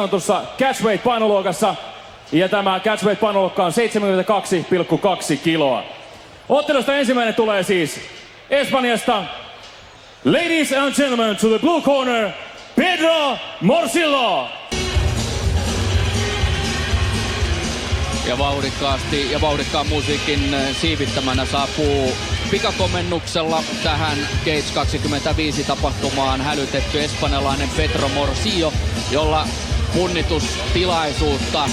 sanotussa catchweight-painoluokassa, ja tämä catchweight-painoluokka on 72,2 kiloa. Ottelusta ensimmäinen tulee siis Espanjasta. Ladies and gentlemen, to the blue corner, Pedro Morcillo. Ja vauhdikkaasti ja vauhdikkaan musiikin siivittämänä saapuu pikakomennuksella tähän Cage 25 tapahtumaan hälytetty espanjalainen Pedro Morcillo, jolla punnitustilaisuutta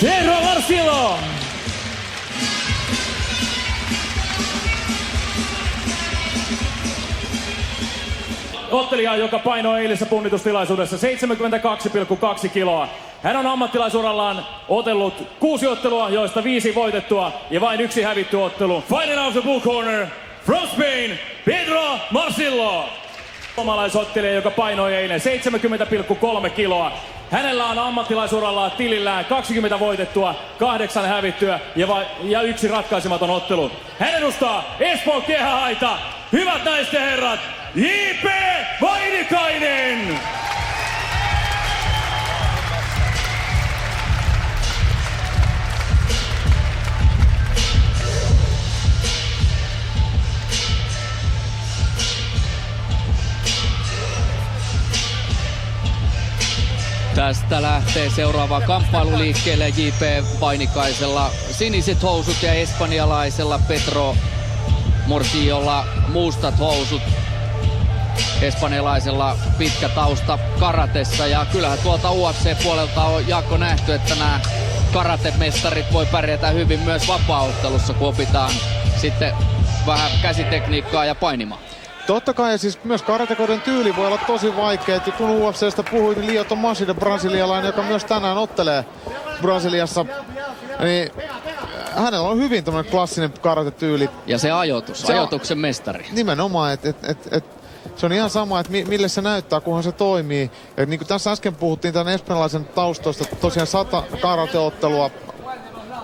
Pedro Morcillo! Ottelija, joka painoi eilisessä punnitustilaisuudessa 72,2 kiloa. Hän on ammattilaisurallaan otellut 6 ottelua, joista 5 voitettua ja vain 1 hävitty ottelu. Fighting out the blue corner, from Spain, Pedro Morcillo. Suomalaisottelija, joka painoi eilen 70,3 kiloa. Hänellä on ammattilaisurallaan tilillään 20 voitettua, 8 hävittyä ja 1 ratkaisematon ottelu. Hän edustaa Espoon kehäaita. Hyvät naiset ja herrat, J.P. Vainikainen! Tästä lähtee seuraava kamppailu liikkeelle J.P. Vainikaisella siniset housut ja espanjalaisella Pedro Morcillolla mustat housut. Espanjalaisella pitkä tausta karatessa ja kyllähän tuolta UFC-puolelta on Jaakko nähty, että nämä karatemestarit voi pärjätä hyvin myös vapaaottelussa, kun opitaan sitten vähän käsitekniikkaa ja painimaan. Totta kai, ja siis myös karatekoiden tyyli voi olla tosi vaikea. Et kun UFC:stä puhuin, niin Lyoto Machida, brasilialainen, joka myös tänään ottelee Brasiliassa, niin hänellä on hyvin tämmöinen klassinen karatetyyli. Ja se ajoituksen mestari. Nimenomaan, että se on ihan sama, että mille se näyttää, kunhan se toimii. Ja niin kuin tässä äsken puhuttiin tämän espanjalaisen taustoista, tosiaan 100 karateottelua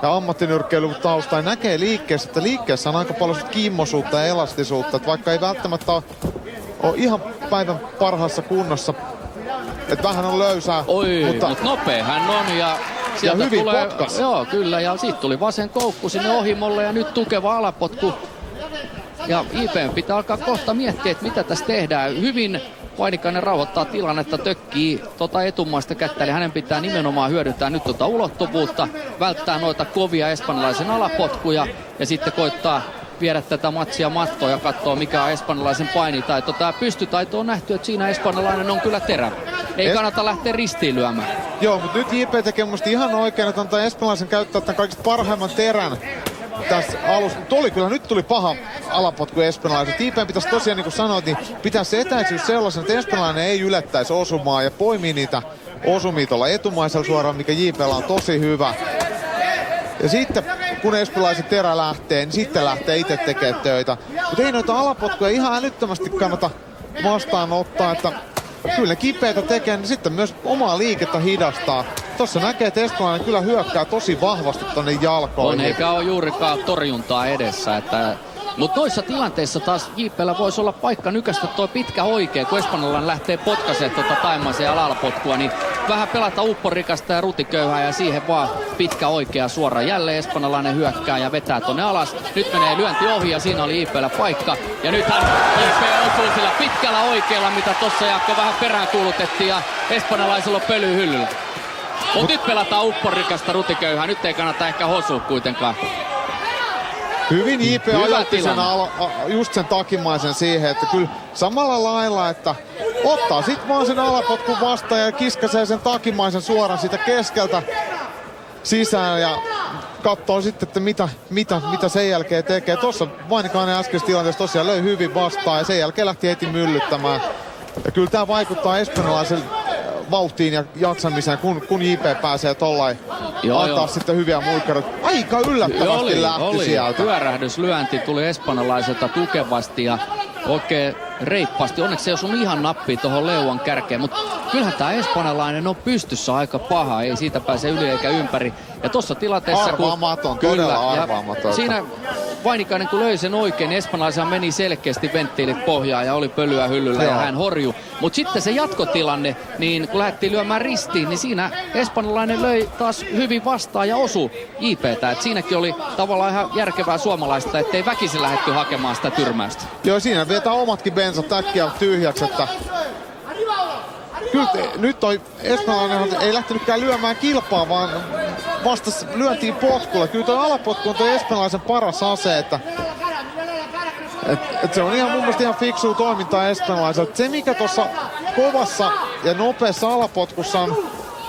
ja ammattinyrkkeilutausta, ja näkee liikkeessä, että liikkeessä on aika paljon kimmosuutta ja elastisuutta, että vaikka ei välttämättä ole ihan päivän parhaassa kunnossa, että vähän on löysää. Mutta nopea hän on ja sieltä hyvin tulee, potkas. Joo, kyllä, ja siitä tuli vasen koukku sinne ohimolle ja nyt tukeva alapotku. Ja IPn pitää alkaa kohta miettiä, että mitä tässä tehdään. Hyvin Vainikainen rauhoittaa tilannetta, tökkii etumaista kättä, eli hänen pitää nimenomaan hyödyntää nyt ulottuvuutta, välttää noita kovia espanjalaisen alapotkuja ja sitten koittaa viedä tätä matsia mattoon ja katsoa, mikä on espanjalaisen painitaito. Tämä pystytaito on nähty, että siinä espanjalainen on kyllä terävä. Ei kannata lähteä ristiilyämään. Joo, mutta nyt JP tekee musta ihan oikein, että antaa espanjalaisen käyttää tämän kaikista parhaimman terän tässä alussa. Nyt tuli paha alapotku espanjalaiset. JP pitäisi tosiaan, niin kuin sanoit, niin pitäisi se etäisyys sellaisen, että espanjalainen ei ylettäisi osumaa ja poimii niitä osumia tuolla etumaisella suoraan, mikä JP:llä on tosi hyvä. Ja sitten kun espanjalaisen terä lähtee, niin sitten lähtee itse tekemään töitä. Mutta ei noita alapotkuja ihan älyttömästi kannata vastaanottaa, että kyllä ne kipeitä tekee, niin sitten myös omaa liikettä hidastaa. Tossa näkee, että espanjalainen kyllä hyökkää tosi vahvasti tonne jalkoihin. On, eikä ole juurikaan torjuntaa edessä. Mutta noissa tilanteissa taas JP:llä voisi olla paikka nykästä tuo pitkä oikea, kun espanjalainen lähtee potkasemaan taimaisen ja alapotkua, niin vähän pelata upporikasta ja rutiköyhää ja siihen vaan pitkä oikea suora. Jälleen espanjalainen hyökkää ja vetää tonne alas. Nyt menee lyönti ohi ja siinä oli JP:llä paikka. Ja nythän JP osuu sillä pitkällä oikealla, mitä tossa Jaakko vähän peräänkuulutettiin ja espanjalaisella on pöly hyllyllä. Mutta nyt pelataan upporikasta rutiköyhää. Nyt ei kannata ehkä hosua kuitenkaan. Hyvin JP ajoitti sen just sen takimaisen siihen, että kyllä samalla lailla, että ottaa sit vaan sen alapotkun vastaan ja kiskasee sen takimaisen suoraan siitä keskeltä sisään ja katsoo sitten, että mitä sen jälkeen tekee. Tuossa Vainikainen äskeisessä tilanteessa tosiaan löi hyvin vastaan ja sen jälkeen lähti heti myllyttämään. Ja kyllä tää vaikuttaa espanjalaisen vauhtiin ja jaksamiseen, kun JP pääsee tollain antaa sitten hyviä muikkaroita. Aika yllättävästi lähti sieltä. Pyörähdyslyönti tuli espanjalaiselta tukevasti ja oikein reippaasti. Onneksi se osui ihan nappiin tuohon leuan kärkeen, mutta kyllähän tämä espanjalainen on pystyssä aika paha. Ei siitä pääse yli eikä ympäri. Ja tuossa tilanteessa arvaamaton, todella arvaamaton. Siinä Vainikainen kun löi sen oikein, niin espanjalaisella meni selkeästi venttiilit pohjaan ja oli pölyä hyllyllä ja hän horjui. Mutta sitten se jatkotilanne, niin kun lähdettiin lyömään ristiin, niin siinä espanjalainen löi taas hyvin vastaan ja osui JP:tä. Et siinäkin oli tavallaan ihan järkevää suomalaista, ettei väkisin lähdetty hakemaan sitä tyrmäystä. Joo, siinä vetää omatkin bensat äkkiä tyhjäksi, että kyllä nyt toi espanjalainen ei lähtenytkään lyömään kilpaa, vaan vastas lyöntiin potkulla. Kyllä toi alapotku on toi espanjalaisen paras ase, että se on ihan mun mielestä ihan fiksua toimintaa espanjalaiselta. Se mikä tuossa kovassa ja nopeassa alapotkussa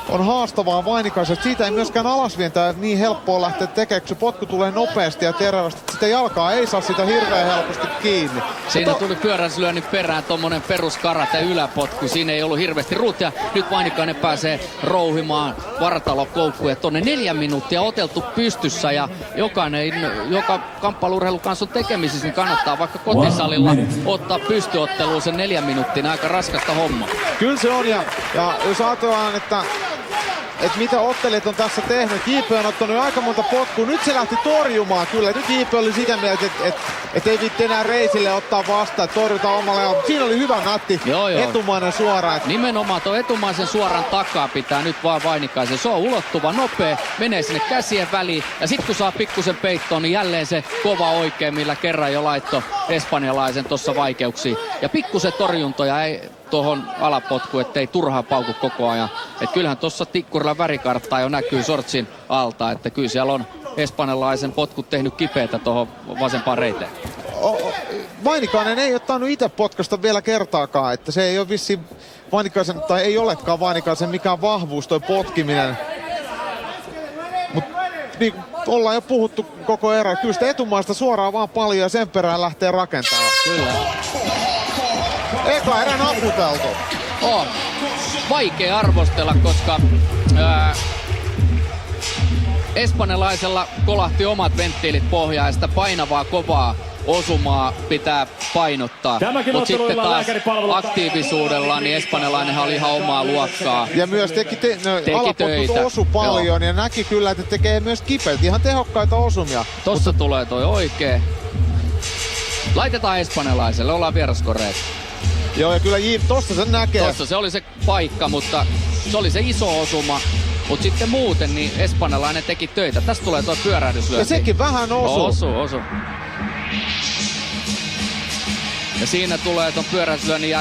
on haastavaa Vainikaisesta. Siitä ei myöskään alasvientää niin helppoa lähteä tekemään, kun se potku tulee nopeasti ja terävästi. Sitä jalkaa ei saa sitä hirveän helposti kiinni. Siinä tuli pyöräislyönnin perään tommonen peruskarate yläpotku. Siinä ei ollut hirveästi ruutia. Nyt Vainikainen pääsee rouhimaan vartalokoukkuja. Tonne 4 minuuttia oteltu pystyssä ja jokainen, joka kamppailurheilun kanssa on tekemisissä, niin kannattaa vaikka kotisalilla ottaa pystyotteluun sen 4 minuuttia. Aika raskasta hommaa. Kyllä se on ja jos ajatellaan, että mitä ottelijat on tässä tehnyt. JP on ottanut aika monta potkua. Nyt se lähti torjumaan kyllä. Nyt JP oli sitä mieltä, että ei viitti enää reisille ottaa vastaan, että torjutaan omalla jalalla. Siinä oli hyvä natti. Joo. Etumainen suora. Nimenomaan tuo etumaisen suoran takaa pitää nyt vaan Vainikaisen. Se on ulottuva, nopea, menee sinne käsien väliin. Ja sitten kun saa pikkusen peittoon, niin jälleen se kova oikein, millä kerran jo laittoi espanjalaisen tuossa vaikeuksiin. Ja pikkusen torjuntoja ei tuohon alapotkuun, ettei turhaa pauku koko ajan. Et kyllähän tuossa tikkurilla värikarttaa jo näkyy sortsin alta, että kyllä siellä on espanjalaisen potkut tehnyt kipeätä tuohon vasempaan reiteen. Vainikainen ei ottanut itse potkasta vielä kertaakaan, että se ei ole vissiin Vainikaisen, tai ei olekaan Vainikaisen mikään vahvuus toi potkiminen. Mut niin ollaan jo puhuttu koko erä, kyllä sitä etumaista suoraan vaan paljon ja sen perään lähtee rakentamaan. Kyllä. Eka erä naputeltu. On. Vaikea arvostella, koska espanjalaisella kolahti omat venttiilit pohjaan ja sitä painavaa kovaa osumaa pitää painottaa. Mutta sitten taas aktiivisuudella niin espanjalainenhan oli ihan omaa luokkaa. Ja myös teki alapotkut osu paljon. Joo. Ja näki kyllä, että tekee myös kipeät. Ihan tehokkaita osumia. Tossa tulee toi oikee. Laitetaan espanjalaiselle, ollaan vieraskoreet. Joo, ja kyllä tossa sen näkee. Tossa se oli se paikka, mutta se oli se iso osuma. Mutta sitten muuten niin espanjalainen teki töitä. Tästä tulee tuo pyörähdyslyönti. Ja sekin vähän osu. Ja siinä tulee tuon pyörähdyslyönnin jälkeen